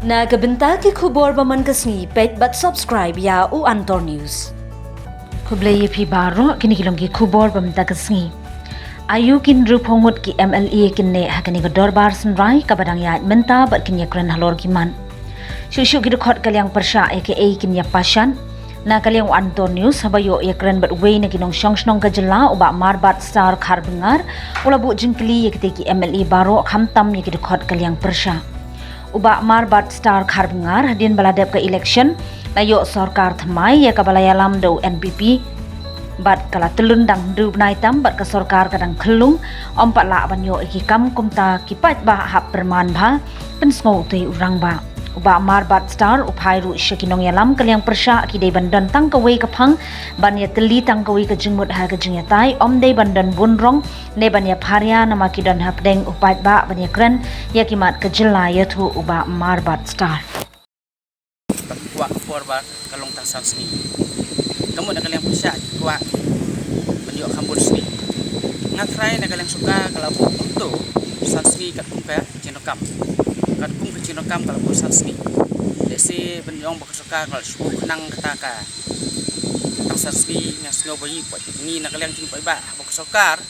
Nagabenta ki khubor baman kasni pet but subscribe ya u Antor News. Kublai pi baro kini kilong ki khubor bamta kasni. Ayu kin ruphongut ki MLA kinne hakani ka dorbar sunrai kabadang ya menta bat kinya kran halor ki man. Shushu ki khot kalyang persha aka kinya pashan na kalyang Antor News habayo ya kran bat way na kinong shongshnong ka jela uba marbat star kharbingar ula bu jingkli ya ki MLA baro khamtam ya ki khot kalyang persha. Uba marbat star kharbingar hadin baladep ke election layo sarkar thamai ya kabalaya lamdo NPP bat kala telundang dubnai tam bat ke sarkar kadang khelung ompat la banyo iki kam kumta kipat ba hap perman bha pensngo tei urang ba uba marbat star uphairu shakinong yalam kalyang persha ki dei bandan tang ka wei kaphang ban ya teli tang ka wei ka jingmut ha ka jingya tai om dei bandan bunrong ne ban ya pharya nama ki don hapdeng upat ba ban ya kran ya kimat ka jilla ya thu uba marbat star kuat forbar kalong tasam sini kamu nak kalian persya kuat menjuk kambur sini ngatrai nak kalian suka kalau untuk sansni kat kumpa cinokam kat kum ke cinokam kalau pun sansni desi benjong bak suka kalau suku kenang ketaka tang sansni ngasngo bayi buat ni nak kalian cin ba bak sokar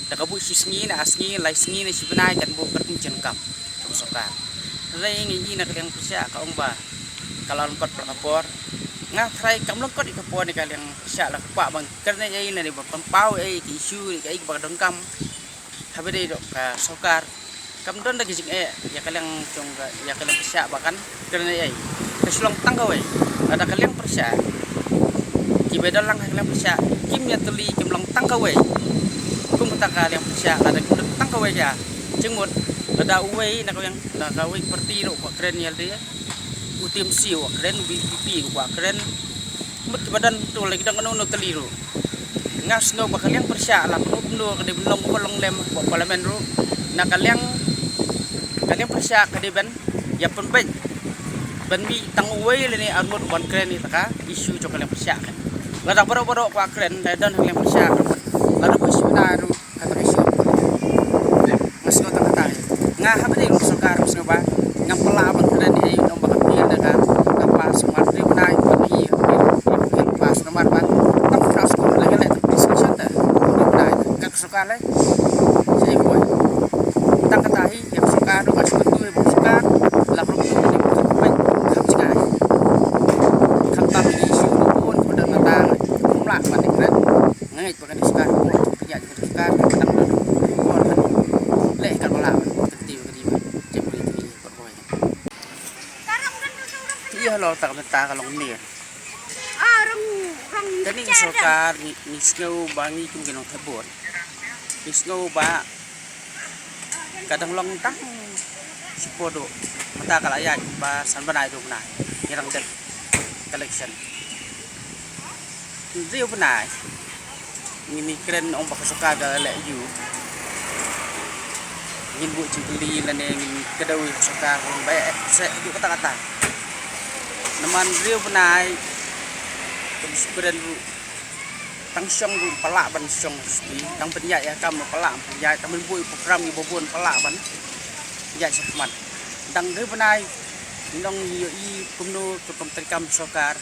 dak bu sisngi na asngi lai sngi na sibenai kan bu kat kum cinokam bak sokar rai ngi nak kalian persya ka umba kalau lengkot pelapor ngatrai kam lengkot ikapor ni kalian persya lah kepak bang kerana ai na ni berpempau isu ai bak dengkam habis dok ka sokar kam don lagi jing ya kalian cong ya kalian persya bahkan kerana ai kesulong tanggaw ada kalian persya ki beda lang kalian persya kim ya teli kim long tanggaw kum kata kalian persya ada tanggaw ya jengmut ada uwe nak yang nak kawai seperti ro keren ya dia utim siu keren BPP ko keren mut badan tu lagi dang no teli ro ngas no bakal yang persya lah penuh kede belum kolong lem parlemen ro nak kalian persya kede ben ya pun baik ben bi tang uwe le ni armut ban keren ni taka isu cho kalian persya kan lada boro-boro ko keren dan kalian persya lada isu na ro kata isu ngas no tak kata ngah habis ni sokar ngas ba ngam pala ban keren ni no bakal pian daga apa smart ni benai pergi pas nomor ban tak keras ko lagi le discussion dah benai kan sokar le saya boy tak katahi ya sokar do mas tu ya sokar la pro ni baik kham cai kham ta isu pun pada tata mula ban ni keren ngai pakai sokar ya sokar kadang kon le kan bola lo tak mentah kalau ni. Tadi sokar ni snow bangi kung ginong tabon. Ni snow ba kadang long tang sipodo mata kalaya ba san banai do na. Irang dek collection. Rio banai. Ni keren ong bak sokar da le yu. Ngin bu cingkeli lane ngin kedawi sokar ba se du kata-kata. Naman rio benai kemudian tang syong ru pelak ban syong di tang penyat ya kam pelak penyat tang bui program ibu bun pelak ban ya sakmat tang rio benai ndong yu i kumno ketom terkam sokar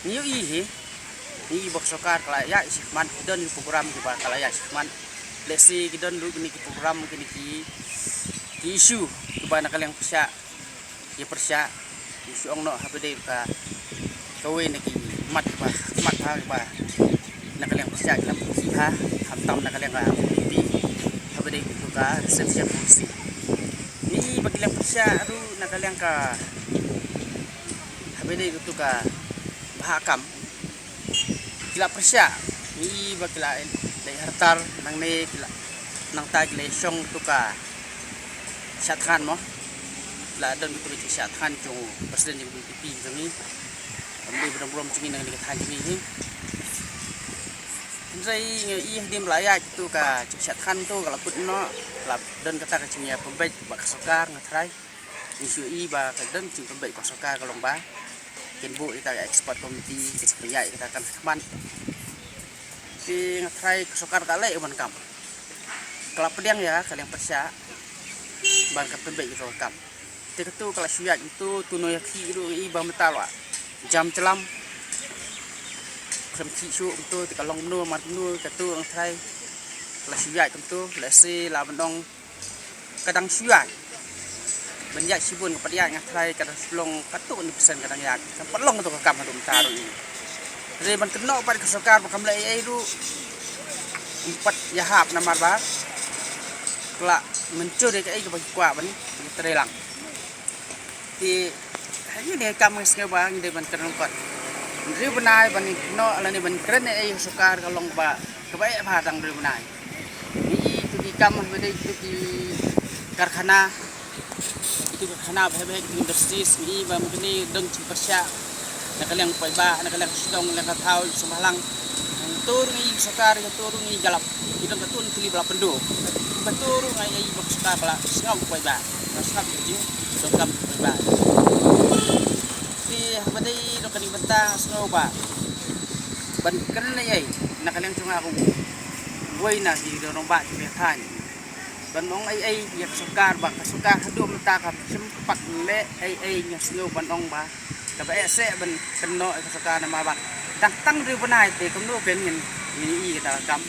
yu i he ni bok sokar kala ya sakmat don program ki ba kala ya sakmat lesi ki don lu ni program ki isu ki ba nakal yang persya ya persya isu ong no habede ka kawe naki mat ba nakaliang persya dalam siha hamtam nakaliang ka pi habede tu ka resepsi polisi ni bagilang persya ru nakaliang ka habede tu ka bahakam kila persya ni bagila dai hartar nang ne kila nang tag le syong tu ka syatkan mo la dan betul siat kan tu presiden yang BPP kami ambil beram-beram cingin dengan dekat haji ni saya iya dia melayat tu ka siat kan tu kalau pun no dan kata kacingnya pembaik bak sokar ngatrai isu i ba dan cing pembaik bak sokar kalau ba kenbu kita ekspor komiti kita kita akan kaman di ngatrai sokar kale uman kam kalau pedang ya kalian persya ban ka pembaik itu kam tu kalau syuat itu tunoi ki ru i ba metal wa jam celam kem ki su tu kalau nu mat nu ka tu ang thai kalau syuat tu la se la bandong kadang syuat banyak sibun kepada yang thai kadang long katu ni pesen kadang yak sampai long tu kam dum taru ni re ban kena pada kesokar pakam lai ai ru empat yahap nama ba kelak mencuri ke ai ke kuat ban terelang thì hanya dia kam ngai ba ni ban kena kot ri benai ban no ala ni ban keren ai sokar kalong ba ke baik ba tang ri benai ni tu di kam ba itu di karkhana itu karkhana bah industri ni ba mungkin deng cipasya nak kalian paiba nak kalian sedong nak tahu semalang tur ni sokar tur ni galap itu katun tili bala pendu betul ngai ai bak sokar bala ngau paiba ngau jing sokam paiba di badai do kani bentang snow ba ban kan ai nak kalian cunga aku woi na di do ba di than ban ong ai yak sokar ba sokar hadu menta kam sempak le ai nya snow ban ong ba ka ba se ban keno sokar na ma ba tang tang ri banai te kom no ben ni i ta kam